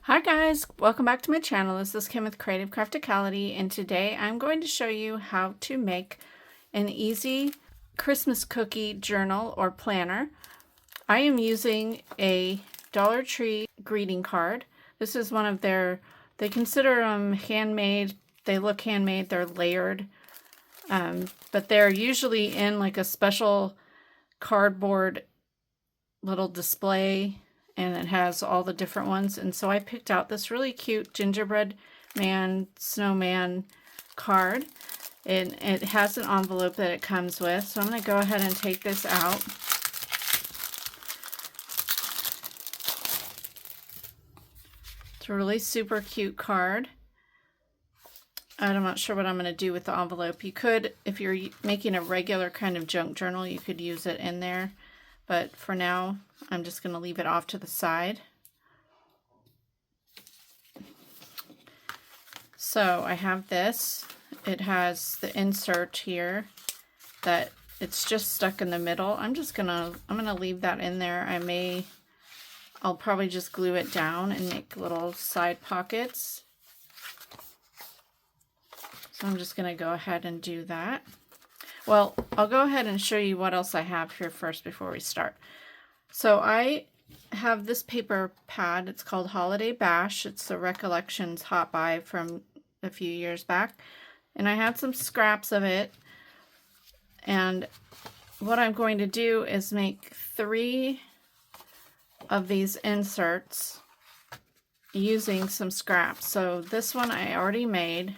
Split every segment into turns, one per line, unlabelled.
Hi guys, welcome back to my channel. This is Kim with Creative Crafticality, and today I'm going to show you how to make an easy Christmas cookie journal or planner. I am using a Dollar Tree greeting card. This is one of their, they consider them handmade. They look handmade, they're layered, but they're usually in like a special cardboard little display, and it has all the different ones. And so I picked out this really cute gingerbread man snowman card, and it has an envelope that it comes with. So I'm going to go ahead and take this out. It's a really super cute card. I'm not sure what I'm going to do with the envelope. You could, if you're making a regular kind of junk journal, you could use it in there. But for now, I'm just going to leave it off to the side. So I have this. It has the insert here that it's just stuck in the middle. I'm gonna leave that in there. I'll probably just glue it down and make little side pockets. So I'm just gonna go ahead and do that. Well, I'll go ahead and show you what else I have here first before we start. So I have this paper pad. It's called Holiday Bash. It's the Recollections Hot Buy from a few years back. And I had some scraps of it. And what I'm going to do is make 3 of these inserts using some scraps. So this one I already made.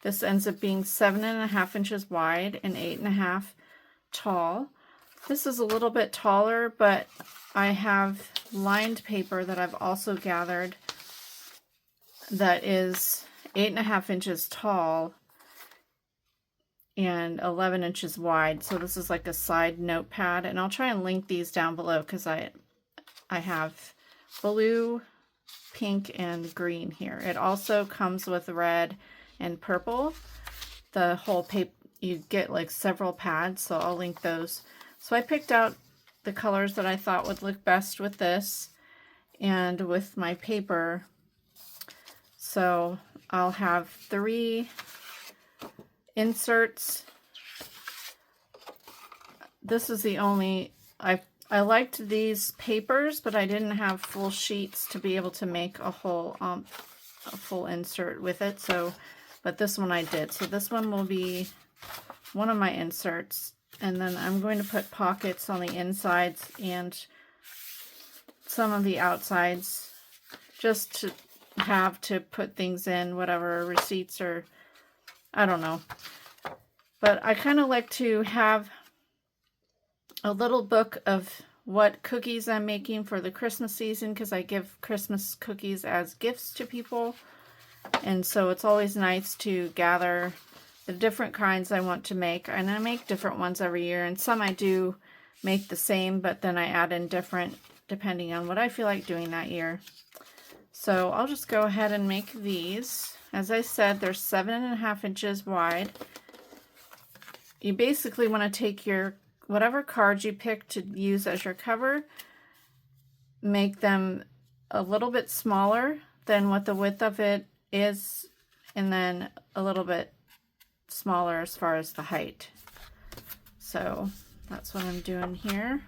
This ends up being 7.5 inches wide and 8.5 tall. This is a little bit taller, but I have lined paper that I've also gathered that is 8.5 inches tall and 11 inches wide. So this is like a side notepad, and I'll try and link these down below because I have blue, pink, and green here. It also comes with red and purple. The whole paper, you get like several pads, so I'll link those. So I picked out the colors that I thought would look best with this and with my paper. So I'll have 3 inserts. This is the only, I liked these papers, but I didn't have full sheets to be able to make a full insert with it. So but this one I did. So this one will be one of my inserts. And then I'm going to put pockets on the insides and some of the outsides just to have to put things in, whatever receipts or I don't know. But I kind of like to have a little book of what cookies I'm making for the Christmas season, because I give Christmas cookies as gifts to people. And so it's always nice to gather the different kinds I want to make. And I make different ones every year. And some I do make the same, but then I add in different depending on what I feel like doing that year. So I'll just go ahead and make these. As I said, they're 7.5 inches wide. You basically want to take your whatever cards you pick to use as your cover, make them a little bit smaller than what the width of it is, and then a little bit smaller as far as the height. So that's what I'm doing here.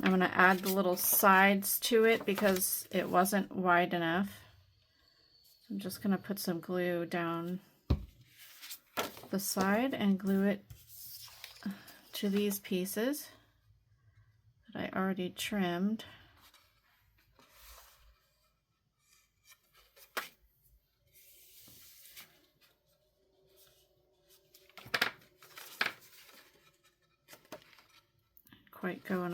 I'm going to add the little sides to it because it wasn't wide enough. I'm just going to put some glue down the side and glue it to these pieces that I already trimmed. Quite go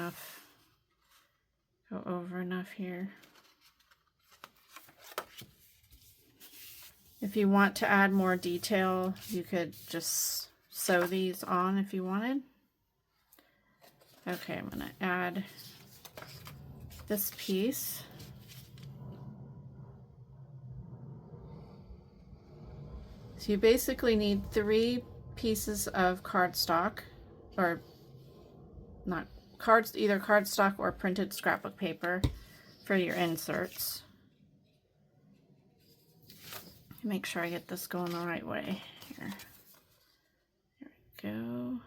over enough here. If you want to add more detail, you could just sew these on if you wanted. Okay, I'm going to add this piece. So you basically need 3 pieces of cardstock, or not cards, either cardstock or printed scrapbook paper, for your inserts. Make sure I get this going the right way here. There we go.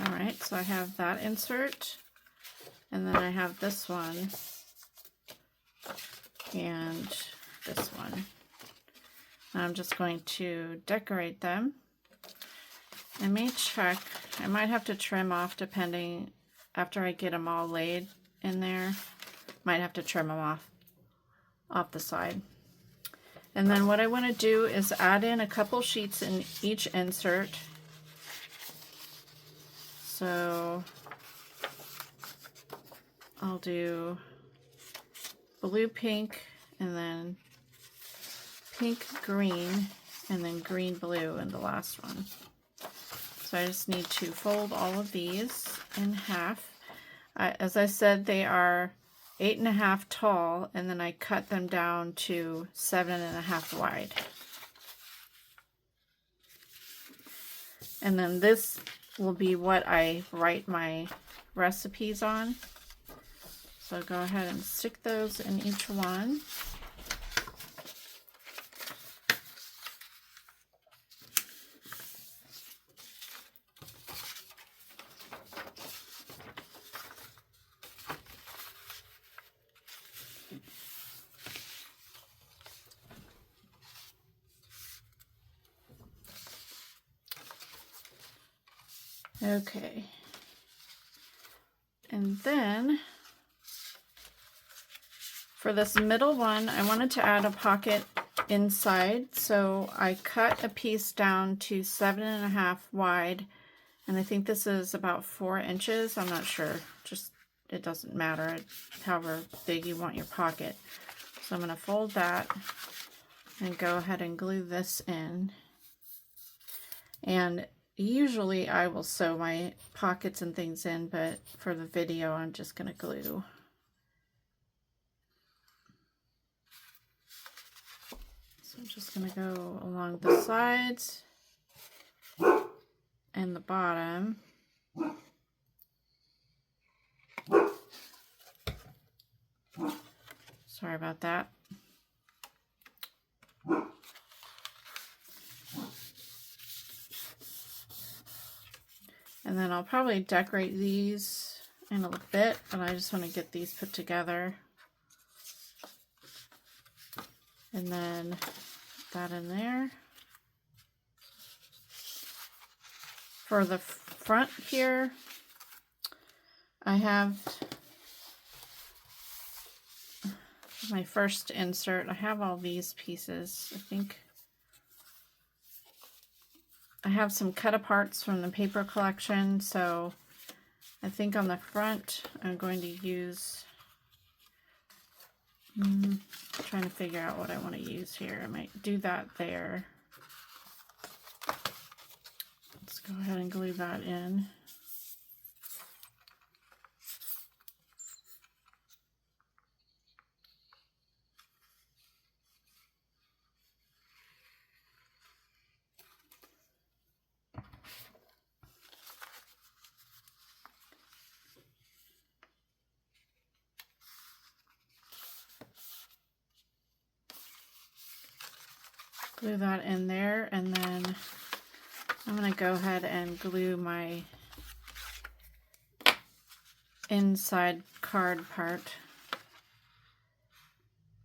Alright, so I have that insert, and then I have this one, and this one. And I'm just going to decorate them. I may check, I might have to trim off depending, after I get them all laid in there, might have to trim them off the side. And then what I want to do is add in a couple sheets in each insert. So I'll do blue, pink, and then pink, green, and then green, blue in the last one. So I just need to fold all of these in half. As I said, they are 8.5 tall, and then I cut them down to 7.5 wide. And then this will be what I write my recipes on. So go ahead and stick those in each one. Okay, and then for this middle one, I wanted to add a pocket inside, so I cut a piece down to 7.5 wide, and I think this is about 4 inches. I'm not sure, just it doesn't matter, however big you want your pocket. So I'm going to fold that and go ahead and glue this in. And usually I will sew my pockets and things in, but for the video I'm just going to glue. So I'm just going to go along the sides and the bottom. Sorry about that. And then I'll probably decorate these in a little bit, but I just want to get these put together. And then that in there. For the front here, I have my first insert. I have all these pieces. I think I have some cut aparts from the paper collection, so I think on the front I'm going to use, trying to figure out what I want to use here. I might do that there. Let's go ahead and glue that in. Glue that in there, and then I'm going to go ahead and glue my inside card part.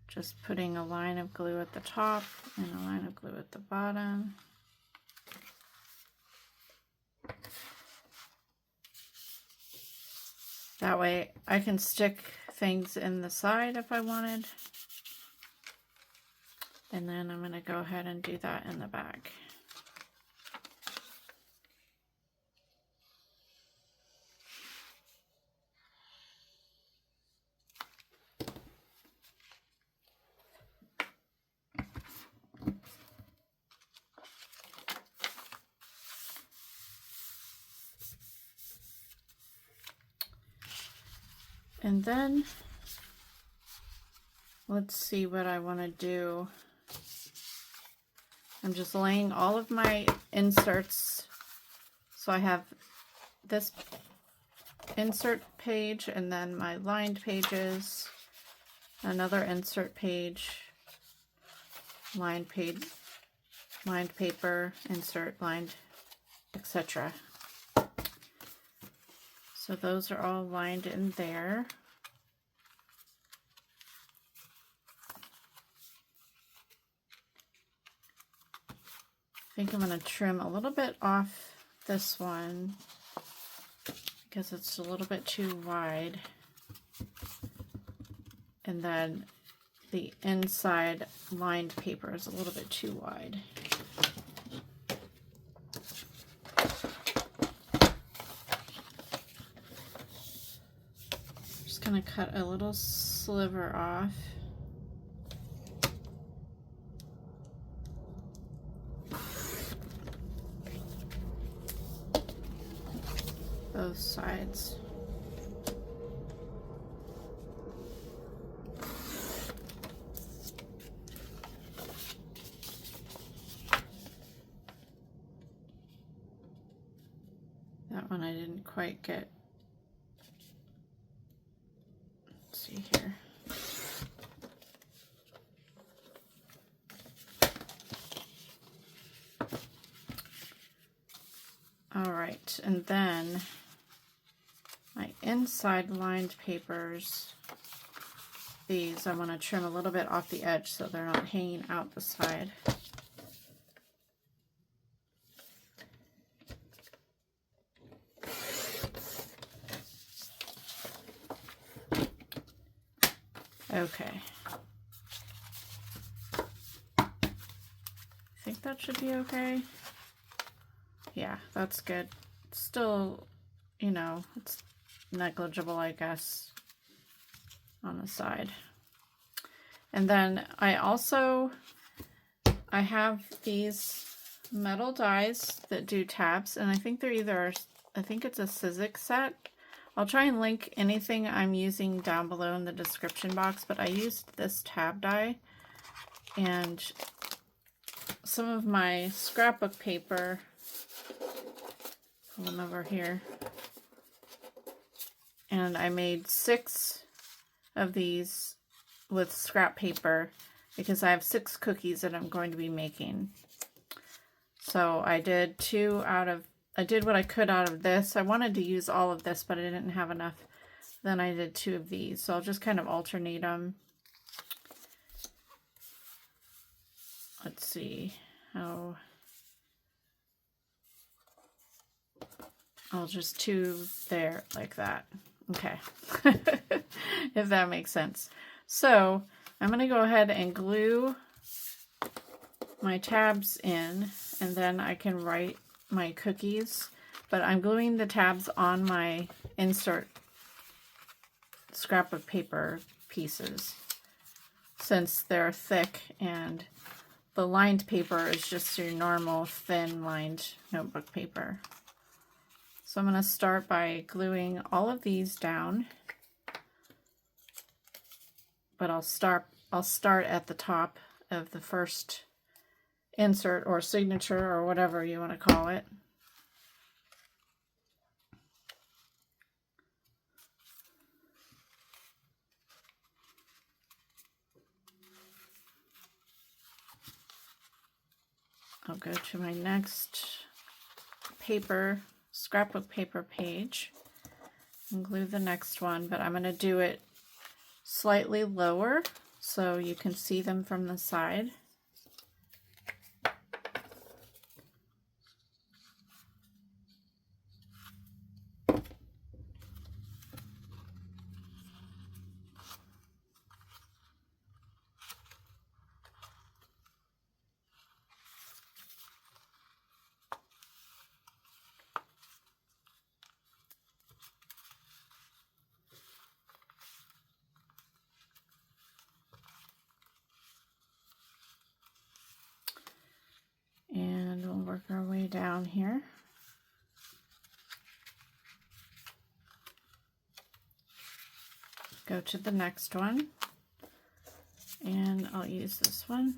Just putting a line of glue at the top and a line of glue at the bottom. That way I can stick things in the side if I wanted. And then I'm going to go ahead and do that in the back. And then let's see what I want to do. I'm just laying all of my inserts. So I have this insert page and then my lined pages, another insert page, lined page, lined paper, insert, lined, etc. So those are all lined in there. I think I'm going to trim a little bit off this one because it's a little bit too wide. And then the inside lined paper is a little bit too wide. Just going to cut a little sliver off. Both sides. That one I didn't quite get. Let's see here. All right, and then my inside lined papers, these I want to trim a little bit off the edge so they're not hanging out the side. Okay. I think that should be okay. Yeah, that's good. Still, you know, it's negligible, I guess, on the side. And then I have these metal dies that do tabs, and I think they're either, I think it's a Sizzix set. I'll try and link anything I'm using down below in the description box, but I used this tab die, and some of my scrapbook paper, pull them over here, and I made 6 of these with scrap paper because I have 6 cookies that I'm going to be making. So I did I did what I could out of this. I wanted to use all of this, but I didn't have enough. Then I did 2 of these. So I'll just kind of alternate them. Let's see how. I'll just 2 there like that. Okay. If that makes sense. So I'm going to go ahead and glue my tabs in, and then I can write my cookies, but I'm gluing the tabs on my insert scrapbook paper pieces since they're thick, and the lined paper is just your normal thin lined notebook paper. So I'm going to start by gluing all of these down, but I'll start at the top of the first insert or signature or whatever you want to call it. I'll go to my next paper, scrapbook paper page, and glue the next one, but I'm going to do it slightly lower so you can see them from the side. work our way down here. Go to the next one, and I'll use this one.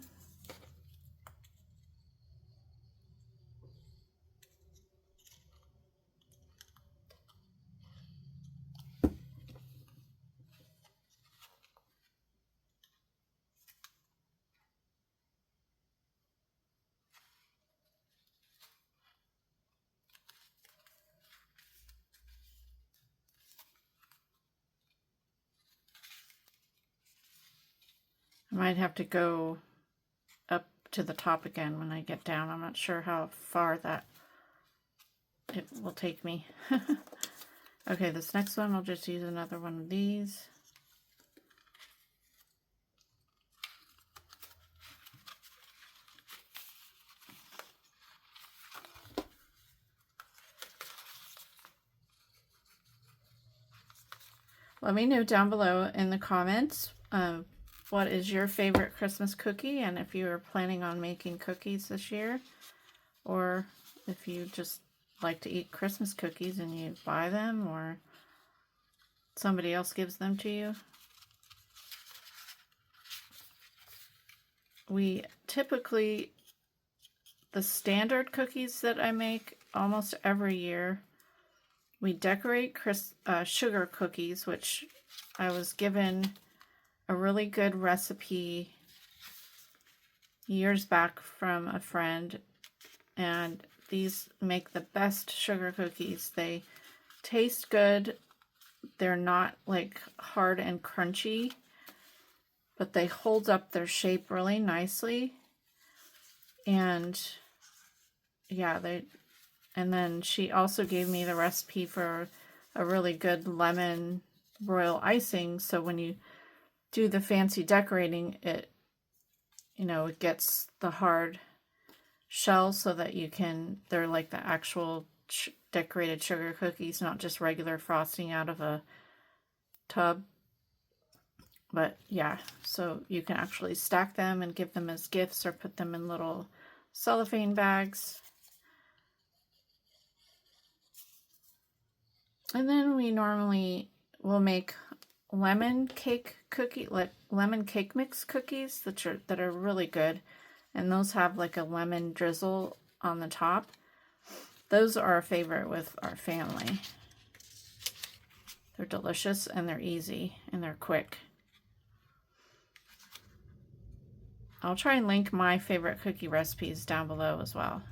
I might have to go up to the top again when I get down. I'm not sure how far that it will take me. Okay, this next one, I'll just use another one of these. Let me know down below in the comments what is your favorite Christmas cookie, and if you are planning on making cookies this year, or if you just like to eat Christmas cookies and you buy them, or somebody else gives them to you. We typically, the standard cookies that I make almost every year, we decorate sugar cookies, which I was given a really good recipe years back from a friend, and these make the best sugar cookies. They taste good. They're not like hard and crunchy, but they hold up their shape really nicely. And yeah, and then she also gave me the recipe for a really good lemon royal icing, so when you do the fancy decorating, it gets the hard shell so that they're like the actual decorated sugar cookies, not just regular frosting out of a tub. But yeah, so you can actually stack them and give them as gifts or put them in little cellophane bags. And then we normally will make lemon cake mix cookies that are really good, and those have like a lemon drizzle on the top. Those are a favorite with our family. They're delicious and they're easy and they're quick. I'll try and link my favorite cookie recipes down below as well.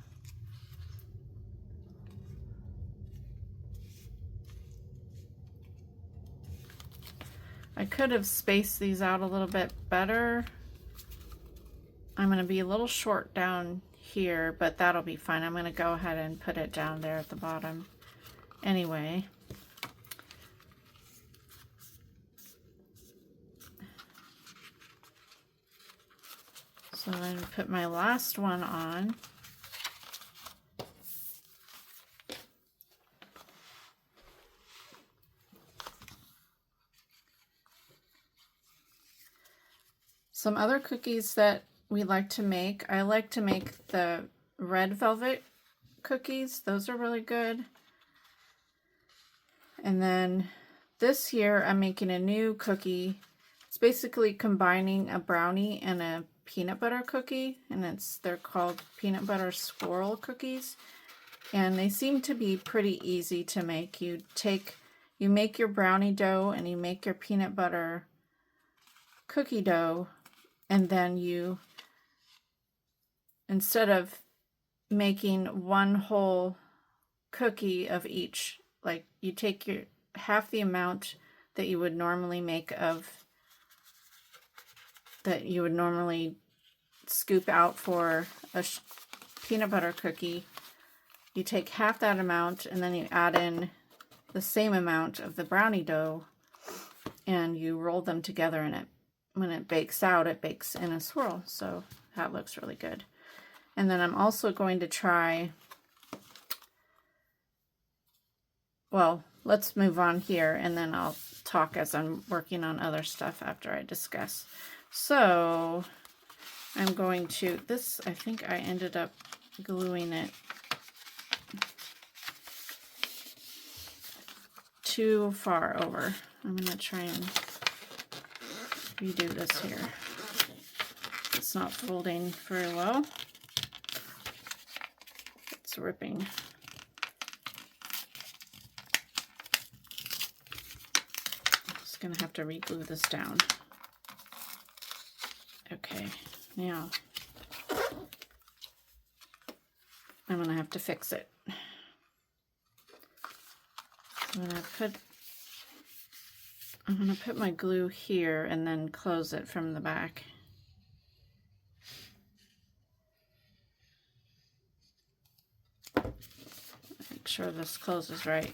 I could have spaced these out a little bit better. I'm going to be a little short down here, but that'll be fine. I'm going to go ahead and put it down there at the bottom anyway. So I'm going to put my last one on. Some other cookies that we like to make, I like to make the red velvet cookies. Those are really good. And then this year I'm making a new cookie. It's basically combining a brownie and a peanut butter cookie, and they're called peanut butter swirl cookies. And they seem to be pretty easy to make. You make your brownie dough and you make your peanut butter cookie dough, and then instead of making one whole cookie of each, like you take half the amount that you would normally scoop out for a peanut butter cookie. You take half that amount and then you add in the same amount of the brownie dough, and you roll them together, and when it bakes out, it bakes in a swirl. So that looks really good. And then I'm also going to try, well, let's move on here and then I'll talk as I'm working on other stuff after I discuss. So I'm going to, I think I ended up gluing it too far over. I'm going to try and redo this here. It's not folding very well. It's ripping. I'm just going to have to re-glue this down. Okay, now I'm going to have to fix it. I'm going to put my glue here and then close it from the back. Make sure this closes right.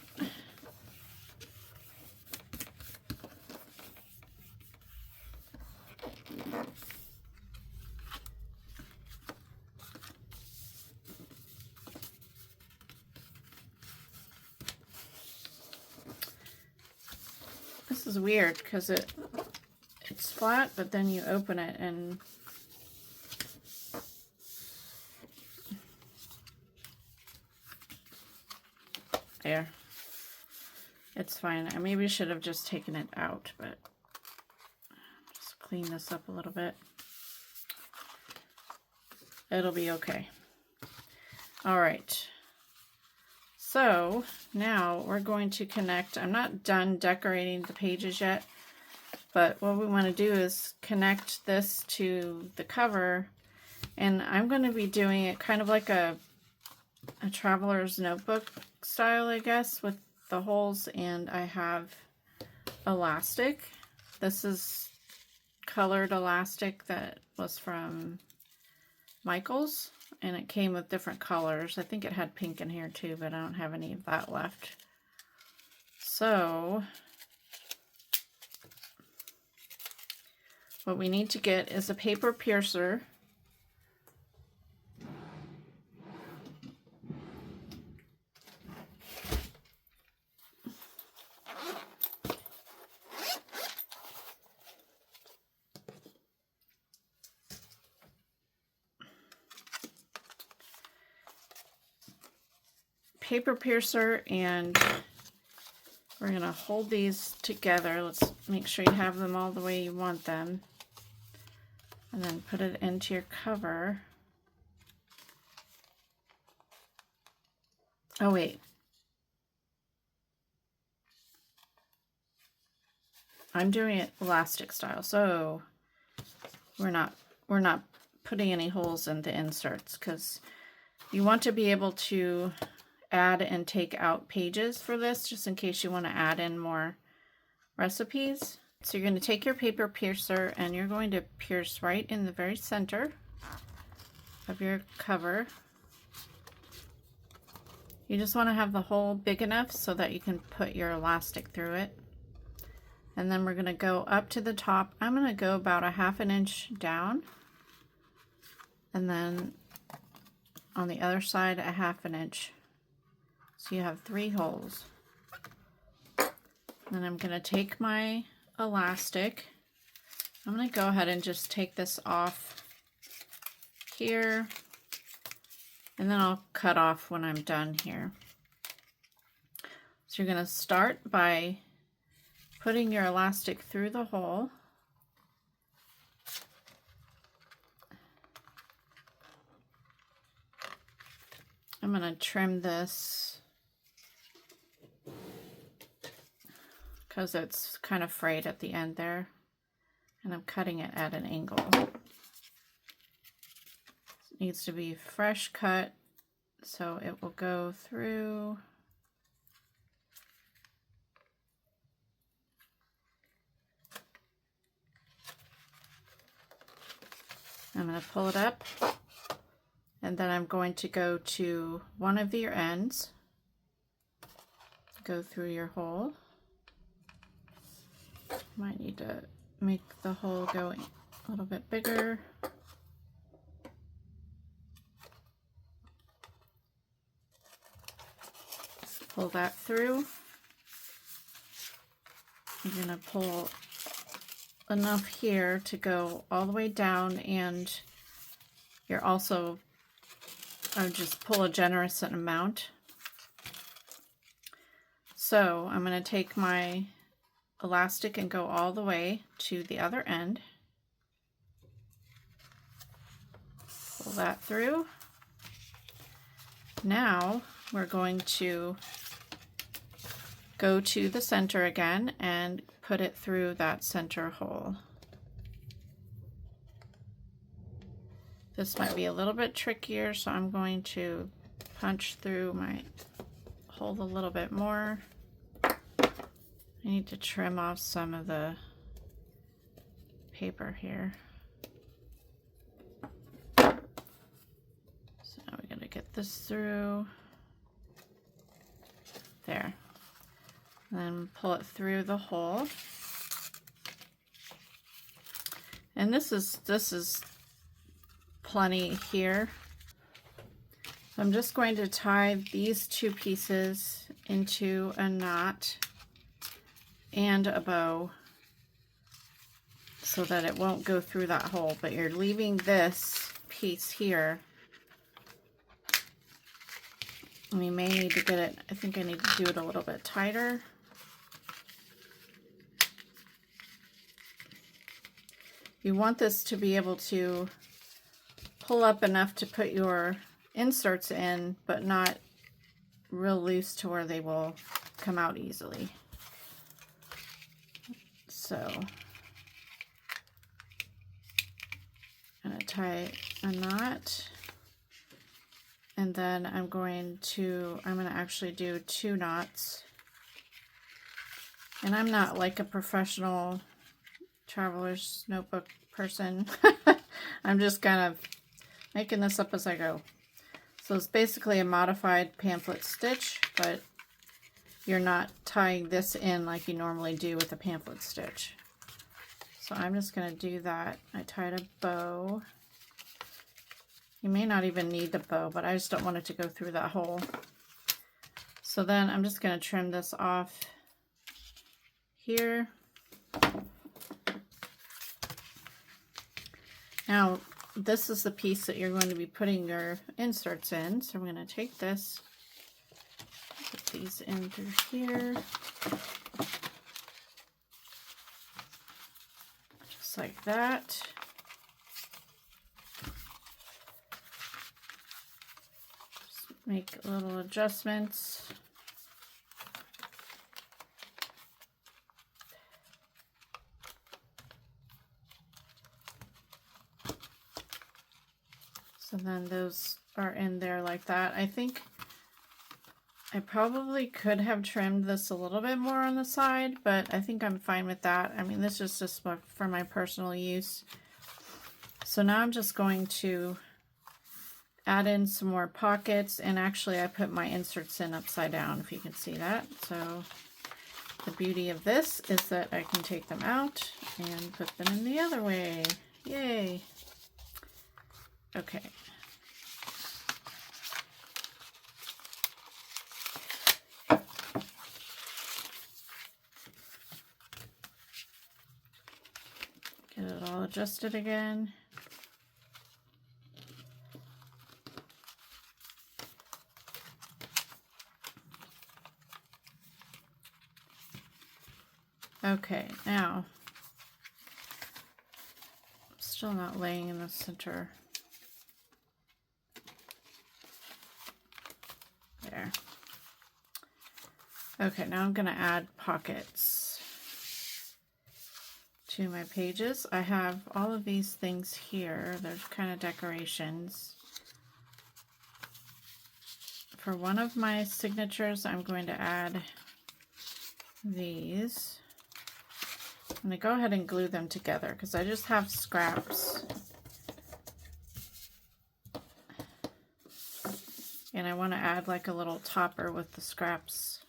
This is weird because it's flat, but then you open it and there. It's fine. I maybe should have just taken it out, but just clean this up a little bit. It'll be okay. All right. So now we're going to connect. I'm not done decorating the pages yet, but what we want to do is connect this to the cover, and I'm going to be doing it kind of like a traveler's notebook style, I guess, with the holes, and I have elastic. This is colored elastic that was from Michael's, and it came with different colors. I think it had pink in here too, but I don't have any of that left. So what we need to get is a paper piercer. Paper piercer, and we're going to hold these together. Let's make sure you have them all the way you want them, and then put it into your cover. Oh wait, I'm doing it elastic style, so we're not putting any holes in the inserts, because you want to be able to add and take out pages for this, just in case you want to add in more recipes. So you're going to take your paper piercer and you're going to pierce right in the very center of your cover. You just want to have the hole big enough so that you can put your elastic through it. And then we're going to go up to the top. I'm going to go about a ½ inch down, and then on the other side a ½ inch. So you have 3 holes. Then I'm going to take my elastic. I'm going to go ahead and just take this off here, and then I'll cut off when I'm done here. So you're going to start by putting your elastic through the hole. I'm going to trim this because it's kind of frayed at the end there, and I'm cutting it at an angle. It needs to be fresh cut so it will go through. I'm going to pull it up, and then I'm going to go to one of your ends, go through your hole. Might need to make the hole go a little bit bigger. Pull that through. I'm going to pull enough here to go all the way down, and you're also I would just pull a generous amount. So I'm going to take my elastic and go all the way to the other end. Pull that through. Now we're going to go to the center again and put it through that center hole. This might be a little bit trickier, so I'm going to punch through my hole a little bit more. I need to trim off some of the paper here. So now we gotta get this through. There. And then pull it through the hole. And this is plenty here. I'm just going to tie these two pieces into a knot and a bow so that it won't go through that hole, but you're leaving this piece here. We may need to get it, I think I need to do it a little bit tighter. You want this to be able to pull up enough to put your inserts in, but not real loose to where they will come out easily. So I'm going to tie a knot, and then I'm going to actually do 2 knots. And I'm not like a professional traveler's notebook person. I'm just kind of making this up as I go. So it's basically a modified pamphlet stitch, but you're not tying this in like you normally do with a pamphlet stitch. So I'm just going to do that. I tied a bow. You may not even need the bow, but I just don't want it to go through that hole. So then I'm just going to trim this off here. Now, this is the piece that you're going to be putting your inserts in. So I'm going to take this, put these in through here, just like that. Just make little adjustments. So then those are in there like that. I think I probably could have trimmed this a little bit more on the side, but I think I'm fine with that. I mean, this is just for my personal use. So now I'm just going to add in some more pockets, and actually I put my inserts in upside down, if you can see that. So the beauty of this is that I can take them out and put them in the other way. Yay! Okay. Get it all adjusted again. Okay, now, I'm still not laying in the center. There. Okay, now I'm going to add pockets to my pages. I have all of these things here. They're kind of decorations. For one of my signatures, I'm going to add these. I'm going to go ahead and glue them together because I just have scraps. And I want to add like a little topper with the scraps.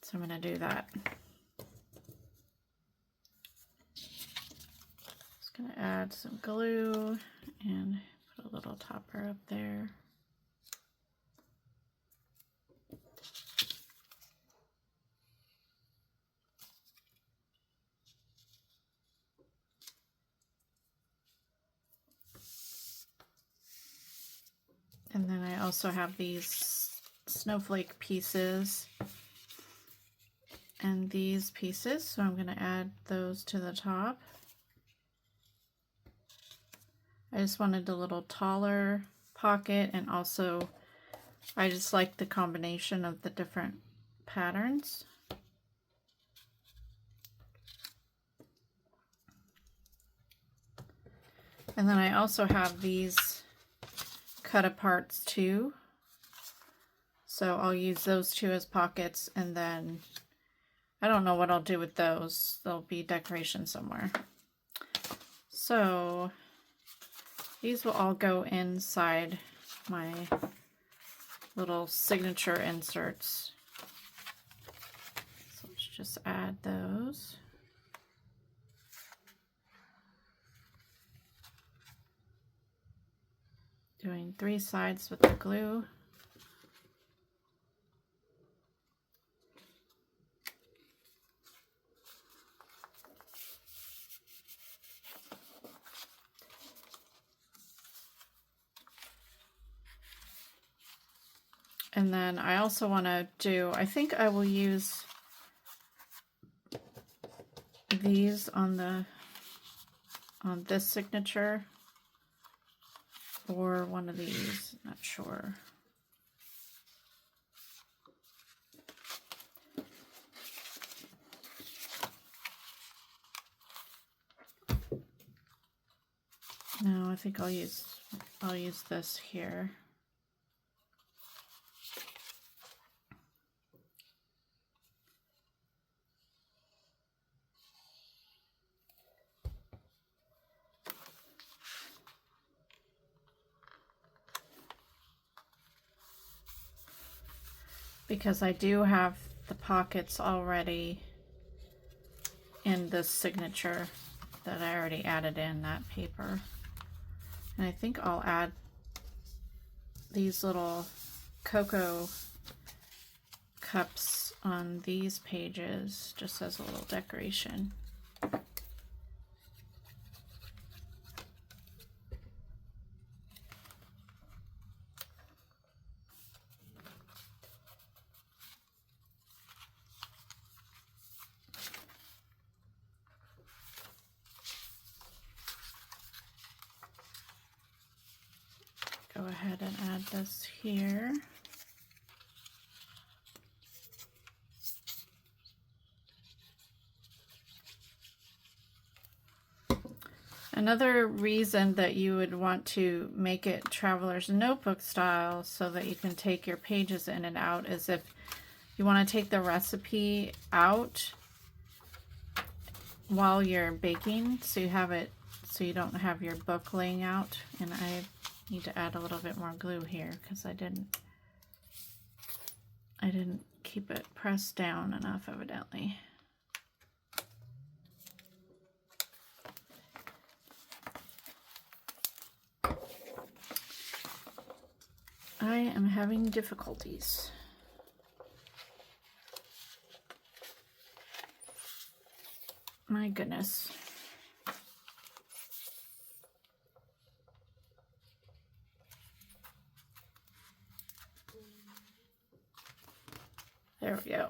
So I'm going to do that. Just going to add some glue and put a little topper up there. also have these snowflake pieces and these pieces, so I'm going to add those to the top. I just wanted a little taller pocket, and also I just like the combination of the different patterns. And then I also have these cut aparts too. So I'll use those two as pockets, and then I don't know what I'll do with those. They'll be decoration somewhere. So these will all go inside my little signature inserts. So let's just add those. Doing 3 sides with the glue. And then I also want to do, I think I will use these on this signature, or one of these, not sure. No, I think I'll use this here. Because I do have the pockets already in this signature that I already added in that paper. And I think I'll add these little cocoa cups on these pages just as a little decoration. Go ahead and add this here. Another reason that you would want to make it traveler's notebook style so that you can take your pages in and out is if you want to take the recipe out while you're baking, so you have it, so you don't have your book laying out. And I need to add a little bit more glue here because I didn't keep it pressed down enough, evidently. I am having difficulties. My goodness. There we go.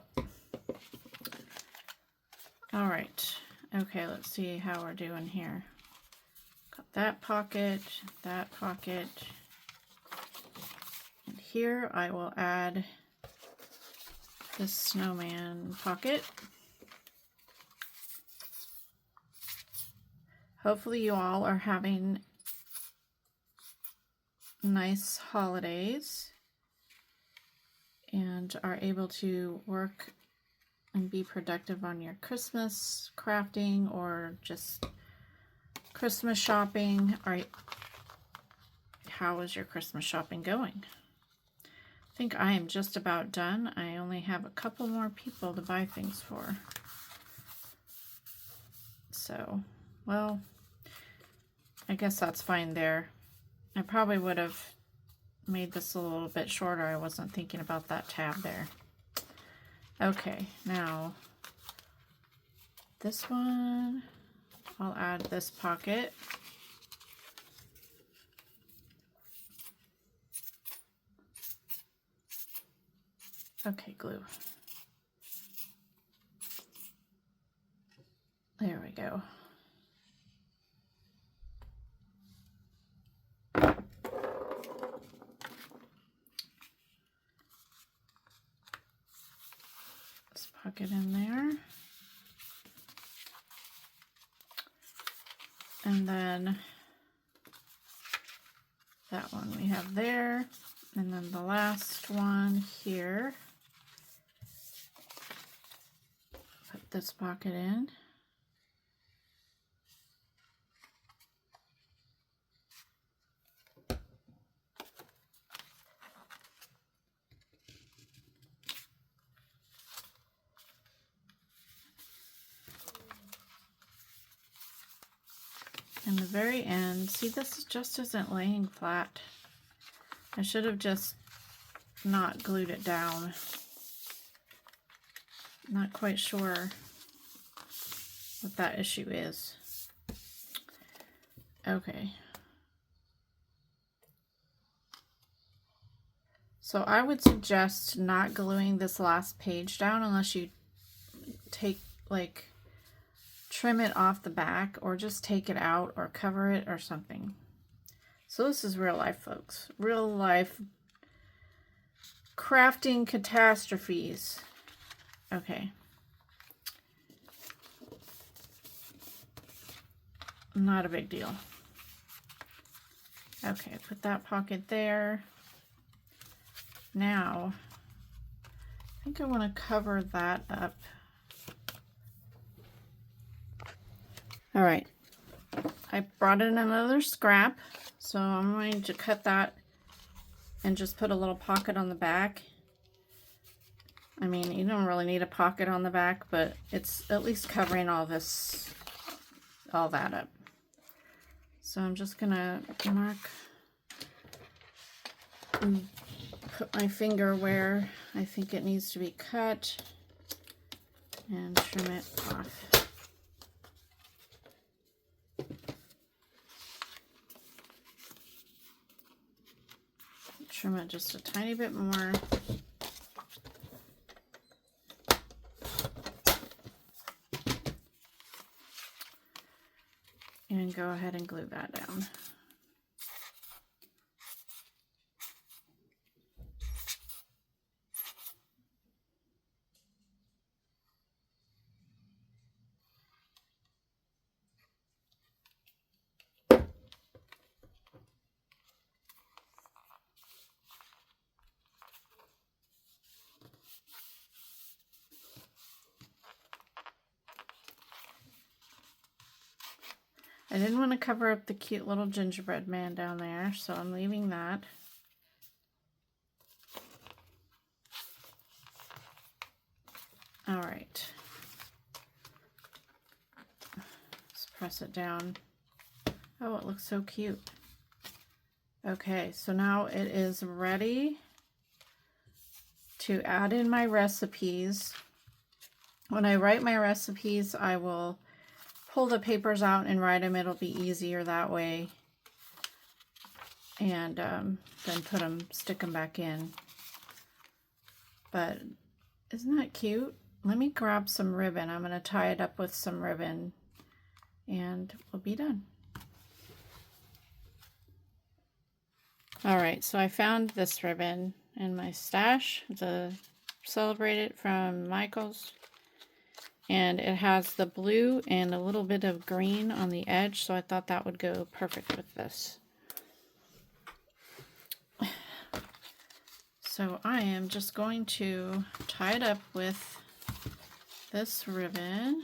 All right. Okay, let's see how we're doing here. Got that pocket, that pocket. And here I will add this snowman pocket. Hopefully you all are having nice holidays and are able to work and be productive on your Christmas crafting or just Christmas shopping. How is your Christmas shopping going? I think I am just about done. I only have a couple more people to buy things for. So, well, I guess that's fine there. I probably would have made this a little bit shorter. I wasn't thinking about that tab there. Okay, now this one, I'll add this pocket. Okay, glue. There we go. This pocket in there. And then that one we have there. And then the last one here. Put this pocket in. In the very end, see, this just isn't laying flat. I should have just not glued it down. Not quite sure what that issue is. Okay. So I would suggest not gluing this last page down unless you trim it off the back, or just take it out or cover it or something. So this is real life, folks. Real life crafting catastrophes. Okay. Not a big deal. Okay, put that pocket there. Now, I think I want to cover that up. All right, I brought in another scrap, so I'm going to cut that and just put a little pocket on the back. I mean, you don't really need a pocket on the back, but it's at least covering all that up. So I'm just gonna mark and put my finger where I think it needs to be cut and trim it off. Trim it just a tiny bit more. And go ahead and glue that down. I didn't want to cover up the cute little gingerbread man down there, so I'm leaving that. All right. Let's press it down. Oh, it looks so cute. Okay, so now it is ready to add in my recipes. When I write my recipes, I will pull the papers out and write them. It'll be easier that way. And then stick them back in. But isn't that cute? Let me grab some ribbon. I'm going to tie it up with some ribbon and we'll be done. All right, so I found this ribbon in my stash, the Celebrate It from Michael's. And it has the blue and a little bit of green on the edge, so I thought that would go perfect with this. So I am just going to tie it up with this ribbon.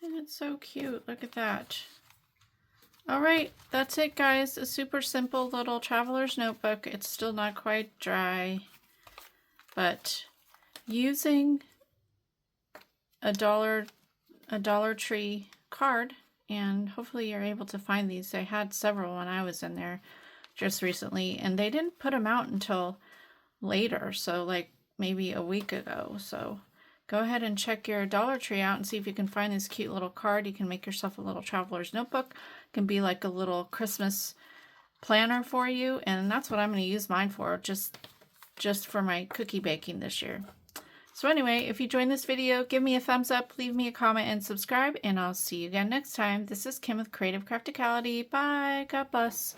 And it's so cute. Look at that. All right, that's it, guys. A super simple little traveler's notebook. It's still not quite dry, but using a dollar a Dollar Tree card, and hopefully you're able to find these. I had several when I was in there just recently, and they didn't put them out until later, so like maybe a week ago. So go ahead and check your Dollar Tree out and see if you can find this cute little card. You can make yourself a little traveler's notebook. It can be like a little Christmas planner for you, and that's what I'm going to use mine for, just for my cookie baking this year. So anyway, if you enjoyed this video, give me a thumbs up, leave me a comment, and subscribe, and I'll see you again next time. This is Kim with Creative Crafticality. Bye. God bless.